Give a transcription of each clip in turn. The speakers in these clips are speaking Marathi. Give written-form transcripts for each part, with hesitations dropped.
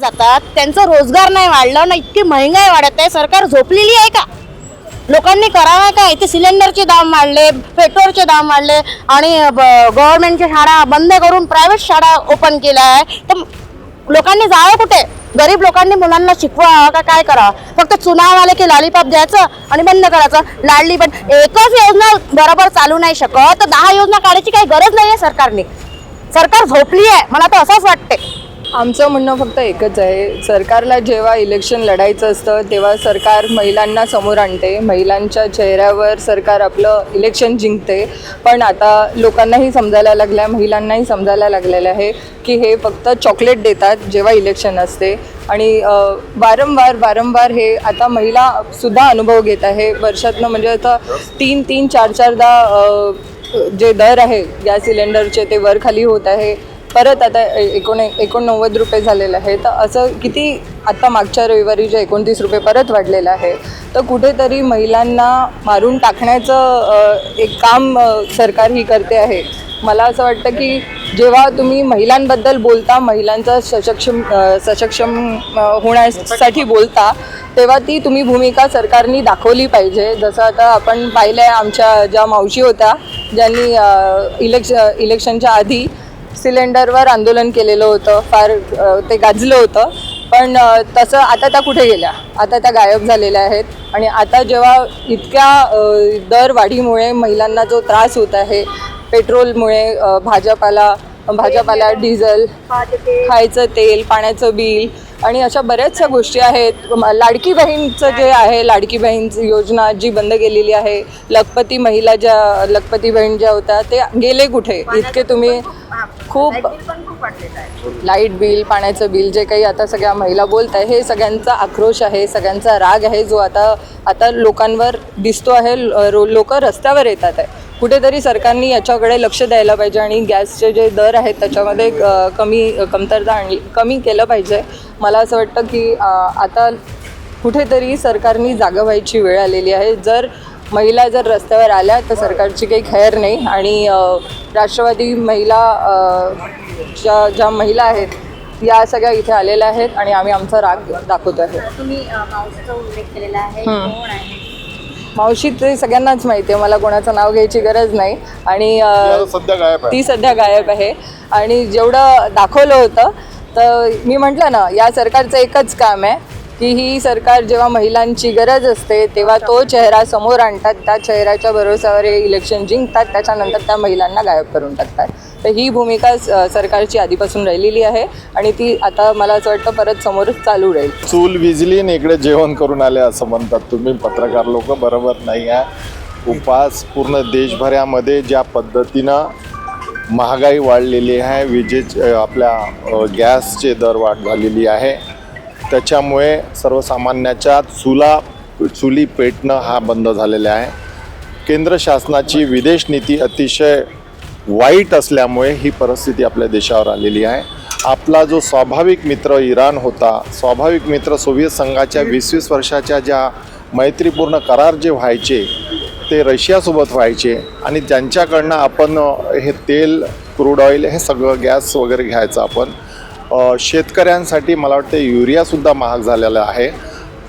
जातात त्यांचा रोजगार नाही वाढला ना, इतकी महागाई वाढत आहे. सरकार झोपलेली आहे का? लोकांनी करावं काय? इथे सिलेंडरचे दाम वाढले, पेट्रोलचे दाम वाढले आणि गव्हर्नमेंटच्या शाळा बंद करून प्रायव्हेट शाळा ओपन केल्या आहे. तर लोकांनी जावं कुठे? गरीब लोकांनी मुलांना शिकवावं का काय करावं? फक्त चुनाव आले की लॉलीपॉप द्यायचं आणि बंद करायचं. लाडली पण एकच योजना बरोबर चालू नाही शकत, तर 10 योजना काढायची काही गरज नाही आहे सरकारने. सरकार झोपली आहे, मला तर असंच वाटते. आमचं म्हणणं फक्त एकच आहे, सरकारला जेव्हा इलेक्शन लढायचं असतं तेव्हा सरकार महिलांना समोर आणते, महिलांच्या चेहऱ्यावर सरकार आपलं इलेक्शन जिंकते. पण आता लोकांनाही समजायला लागलं आहे, महिलांनाही समजायला लागलेलं आहे की हे फक्त चॉकलेट देतात जेव्हा इलेक्शन असते. आणि वारंवार हे आता महिलासुद्धा अनुभव घेत आहे. वर्षातनं म्हणजे आता 3-4दा जे दर आहे गॅस सिलेंडरचे ते वर खाली होत आहे. परत आता 89 रुपये झालेलं आहे. तर असं किती आत्ता मागच्या रविवारी जे 29 रुपये परत वाढलेलं आहे. तर कुठेतरी महिलांना मारून टाकण्याचं एक काम सरकार ही करते आहे. मला असं वाटतं की जेव्हा तुम्ही महिलांबद्दल बोलता, महिलांचं सक्षम होण्यासाठी बोलता, तेव्हा ती तुम्ही भूमिका सरकारने दाखवली पाहिजे. जसं आता आपण पाहिलं आहे, आमच्या ज्या मावशी होत्या ज्यांनी इलेक्शनच्या आधी सिलेंडरवर आंदोलन केलेलं होतं, फार ते गाजलं होतं. पण तसं आता त्या कुठे गेल्या? आता त्या गायब झालेल्या आहेत. आणि आता जेव्हा इतक्या दरवाढीमुळे महिलांना जो त्रास होत आहे, पेट्रोलमुळे भाजपाला डिझेल, खायचं तेल, पाण्याचं बिल आणि अशा बऱ्याचशा गोष्टी आहेत. लाडकी बहीणचं जे आहे, लाडकी बहीण योजना जी बंद केलेली आहे, लखपती बहीण ज्या होत्या ते गेले कुठे? इतके तुम्ही खूप लाईट बिल, पाण्याचं बिल जे काही आता सगळ्या महिला बोलत आहे, हे सगळ्यांचा आक्रोश आहे, सगळ्यांचा राग आहे, जो आता लोकांवर दिसतो आहे. लोक रस्त्यावर येतात आहे. कुठेतरी सरकारने याच्याकडे लक्ष द्यायला पाहिजे आणि गॅसचे जे दर आहेत त्याच्यामध्ये कमी केलं पाहिजे. मला असं वाटतं की आता कुठेतरी सरकारने जागा व्हायची वेळ आलेली आहे. जर महिला रस्त्यावर आल्या तर सरकारची काही खैर नाही. आणि राष्ट्रवादी महिला ज्या महिला आहेत या सगळ्या इथे आलेल्या आहेत आणि आम्ही आमचा राग दाखवतो आहे. तुम्ही मावशीचा उल्लेख केलेला आहे, कोण आहे मावशी? ते सगळ्यांनाच माहिती आहे, मला कोणाचं नाव घ्यायची गरज नाही. आणि ती सध्या गायब आहे. आणि जेवढं दाखवलं होतं तर मी म्हटलं ना, या सरकारचं एकच काम आहे की ही सरकार जेव्हा महिलांची गरज असते तेव्हा तो चेहरा समोर आणतात, त्या चेहऱ्याच्या भरोश्यावर हे इलेक्शन जिंकतात, त्याच्यानंतर त्या महिलांना गायब करून टाकतात. तर ही भूमिका सरकारची आधीपासून राहिलेली आहे आणि ती आता मला असं वाटतं परत समोर चालू राहील. चूल विजली आणि इकडे जेवण करून आले असं म्हणतात तुम्ही पत्रकार लोक, बरोबर नाही आहे. उपास पूर्ण देशभरामध्ये ज्या पद्धतीनं महागाई वाढलेली आहे, आपल्या गॅसचे दर वाढ झालेली आहे, त्याच्यामुळे सर्वसामान्याच्या चुली पेटणं हा बंद झालेला आहे. केंद्र शासनाची विदेश नीती अतिशय वाईट असल्यामुळे ही परिस्थिती आपल्या देशावर आलेली आहे. आपला जो स्वाभाविक मित्र इराण होता, स्वाभाविक मित्र सोव्हिएत संघाच्या 20-20 वर्षाच्या ज्या मैत्रीपूर्ण करार जे व्हायचे ते रशियासोबत व्हायचे आणि ज्यांच्याकडनं आपण हे तेल, क्रूड ऑइल, हे सगळं गॅस वगैरे घ्यायचं आपण. शेतकऱ्यांसाठी मला वाटतं युरियासुद्धा महाग झालेला आहे.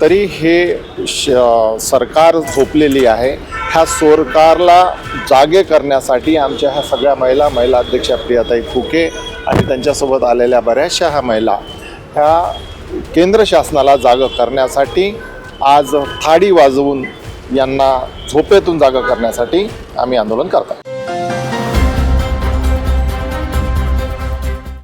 तरी हे सरकार झोपलेली आहे. ह्या सरकारला जागे करण्यासाठी आमच्या ह्या सगळ्या महिला अध्यक्षा प्रियाताई फुके आणि त्यांच्यासोबत आलेल्या बऱ्याचशा ह्या महिला ह्या केंद्र शासनाला जागं करण्यासाठी आज थाळी वाजवून यांना झोपेतून जागा करण्यासाठी आम्ही आंदोलन करतो.